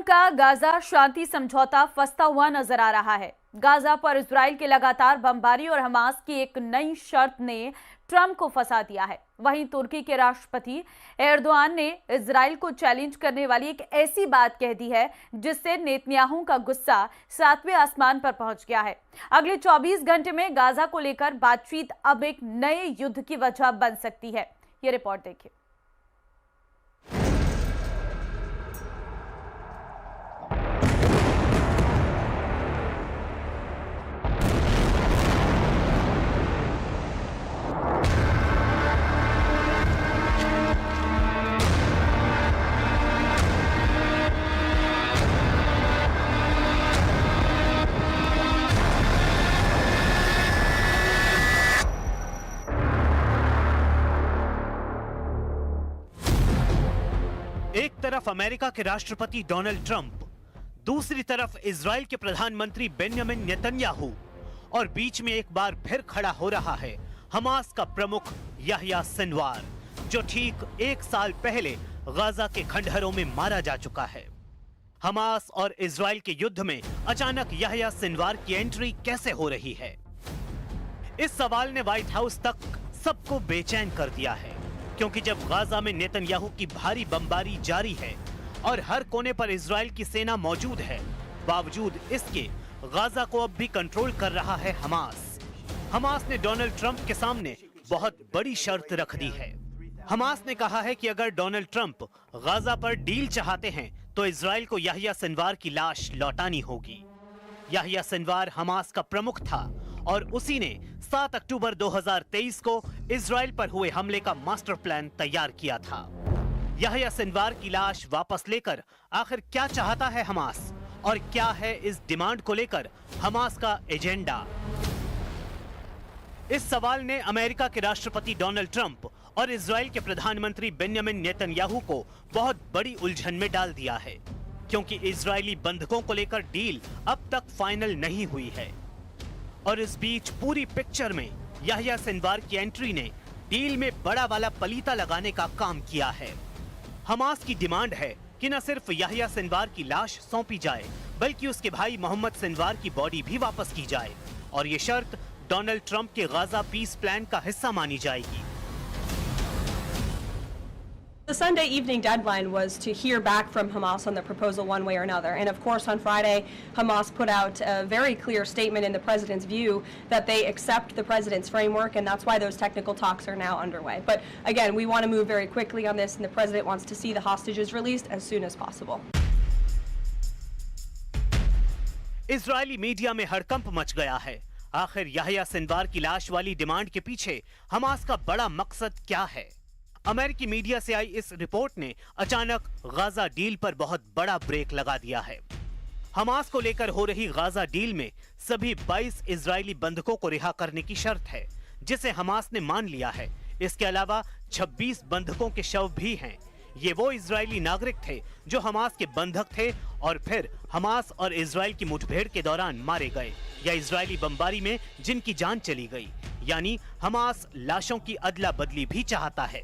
Trump का Gaza शांति समझौता फंसता हुआ नजर आ रहा है। गाजा पर इजराइल की लगातार बमबारी और हमास की एक नई शर्त ने ट्रंप को फंसा दिया है। वहीं तुर्की के राष्ट्रपति एर्दोआन ने इजराइल को चैलेंज करने वाली एक ऐसी बात कह दी है जिससे नेतन्याहू का गुस्सा 7वें आसमान पर पहुंच गया है। अगले 24 घंटे में गाजा को लेकर बातचीत अब एक नए युद्ध की वजह बन सकती है। ये रिपोर्ट देखिए। एक तरफ अमेरिका के राष्ट्रपति डोनाल्ड ट्रंप, दूसरी तरफ इजराइल के प्रधानमंत्री बेंजामिन नेतन्याहू और बीच में एक बार फिर खड़ा हो रहा है हमास का प्रमुख याह्या सिनवार, जो ठीक 1 साल पहले गाजा के खंडहरों में मारा जा चुका है। हमास और इजराइल के युद्ध में अचानक याह्या सिनवार की एंट्री कैसे हो रही है? इस सवाल ने व्हाइट हाउस तक सबको बेचैन कर दिया है, क्योंकि जब गाजा में नेतन्याहू की भारी बमबारी जारी है और हर कोने पर इजराइल की सेना मौजूद है, बावजूद इसके गाजा को अब भी कंट्रोल कर रहा है हमास। हमास ने डोनाल्ड ट्रंप के सामने बहुत बड़ी शर्त रख दी है। हमास ने कहा है कि अगर डोनाल्ड ट्रंप गाजा पर डील चाहते हैं तो इजराइल को याह्या सिनवार की लाश लौटानी होगी। याह्या सिनवार हमास का प्रमुख था और उसी ने 7 अक्टूबर 2023 को इजराइल पर हुए हमले का मास्टर प्लान तैयार किया था। याह्या सिनवार की लाश वापस लेकर आखिर क्या चाहता है हमास, और क्या है इस डिमांड को लेकर हमास का एजेंडा? इस सवाल ने अमेरिका के राष्ट्रपति डोनाल्ड ट्रंप और इजराइल के प्रधानमंत्री बेंजामिन नेतन्याहू को बहुत बड़ी उलझन में डाल दिया है, क्योंकि इजरायली बंधकों को लेकर डील अब तक फाइनल नहीं हुई है। और इस बीच पूरी पिक्चर में याह्या सिनवार की एंट्री ने डील में बड़ा वाला पलीता लगाने का काम किया है। हमास की डिमांड है कि न सिर्फ याह्या सिनवार की लाश सौंपी जाए, बल्कि उसके भाई मोहम्मद सिनवार की बॉडी भी वापस की जाए, और ये शर्त डोनाल्ड ट्रंप के गाजा पीस प्लान का हिस्सा मानी जाएगी। The Sunday evening deadline was to hear back from Hamas on the proposal one way or another. And of course, on Friday, Hamas put out a very clear statement in the president's view that they accept the president's framework, and that's why those technical talks are now underway. But again, we want to move very quickly on this, and the president wants to see the hostages released as soon as possible. Israeli media में हड़कंप much गया है। आखिर Yahya Sinwar की लाश वाली demand के पीछे हमास का बड़ा मकसद क्या है? अमेरिकी मीडिया से आई इस रिपोर्ट ने अचानक गाजा डील पर बहुत बड़ा ब्रेक लगा दिया है। हमास को लेकर हो रही गाजा डील में सभी 22 इजरायली बंधकों को रिहा करने की शर्त है, जिसे हमास ने मान लिया है। इसके अलावा 26 बंधकों के शव भी हैं। ये वो इजरायली नागरिक थे जो हमास के बंधक थे और फिर हमास और इजराइल की मुठभेड़ के दौरान मारे गए या इजरायली बमबारी में जिनकी जान चली गई। यानी हमास लाशों की अदला बदली भी चाहता है।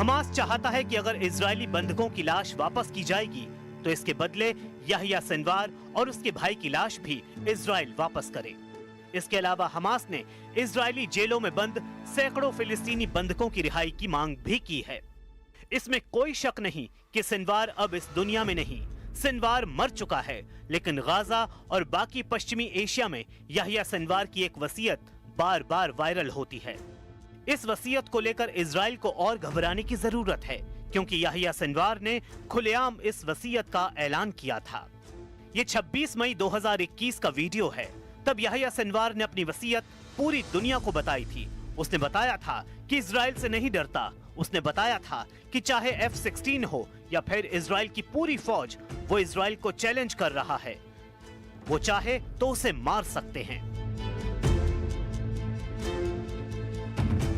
हमास चाहता है कि अगर इजरायली बंधकों की लाश वापस की जाएगी तो इसके बदले याह्या सिनवार और उसके भाई की लाश भी इजराइल वापस करे। इसके अलावा हमास ने इजरायली जेलों में बंद सैकड़ों फिलिस्तीनी बंधकों की रिहाई की मांग भी की है। इसमें कोई शक नहीं कि सिनवार अब इस दुनिया में नहीं। सिनवार मर चुका है, लेकिन गाजा और बाकी पश्चिमी एशिया में याह्या सिनवार की एक वसीयत बार बार वायरल होती है। इस वसीयत को लेकर इजराइल को और घबराने की जरूरत है, क्योंकि याह्या सिनवार ने खुलेआम इस वसीयत का ऐलान किया था। ये 26 मई 2021 का वीडियो है। तब याह्या सिनवार ने अपनी वसीयत पूरी दुनिया को बताई थी। उसने बताया था कि इजराइल से नहीं डरता। उसने बताया था कि चाहे F-16 हो या फिर इजराइल की पूरी फौज, वो इजराइल को चैलेंज कर रहा है। वो चाहे तो उसे मार सकते हैं।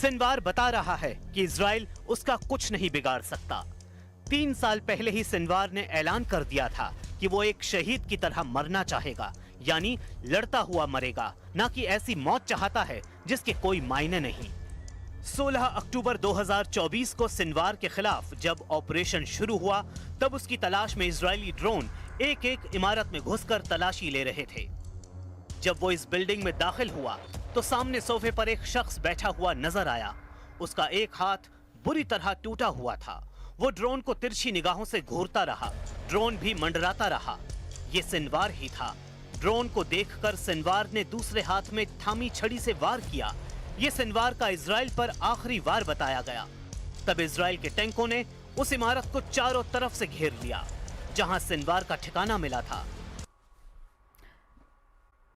सिनवार बता रहा है कि इजराइल उसका कुछ नहीं बिगाड़ सकता। 3 साल पहले ही सिनवार ने ऐलान कर दिया था कि वो एक शहीद की तरह मरना चाहेगा, यानी लड़ता हुआ मरेगा, ना कि ऐसी मौत चाहता है जिसके कोई मायने नहीं। 16 अक्टूबर 2024 को सिनवार के खिलाफ जब ऑपरेशन शुरू हुआ, तब उसकी तलाश में इजरायली ड्रोन एक एक इमारत में घुसकर तलाशी ले रहे थे। जब वो इस बिल्डिंग में दाखिल हुआ तो सामने सोफे पर एक शख्स बैठा हुआ नजर आया। उसका एक हाथ बुरी तरह टूटा हुआ था। वो ड्रोन को तिरछी निगाहों से घूरता रहा, ड्रोन भी मंडराता रहा। ये सिनवार ही था। ड्रोन को देखकर सिनवार ने दूसरे हाथ में थामी छड़ी से वार किया। ये सिनवार का इजराइल पर आखिरी वार बताया गया। तब इजराइल के टैंकों ने उस इमारत को चारों तरफ से घेर लिया जहां सिनवार का ठिकाना मिला था।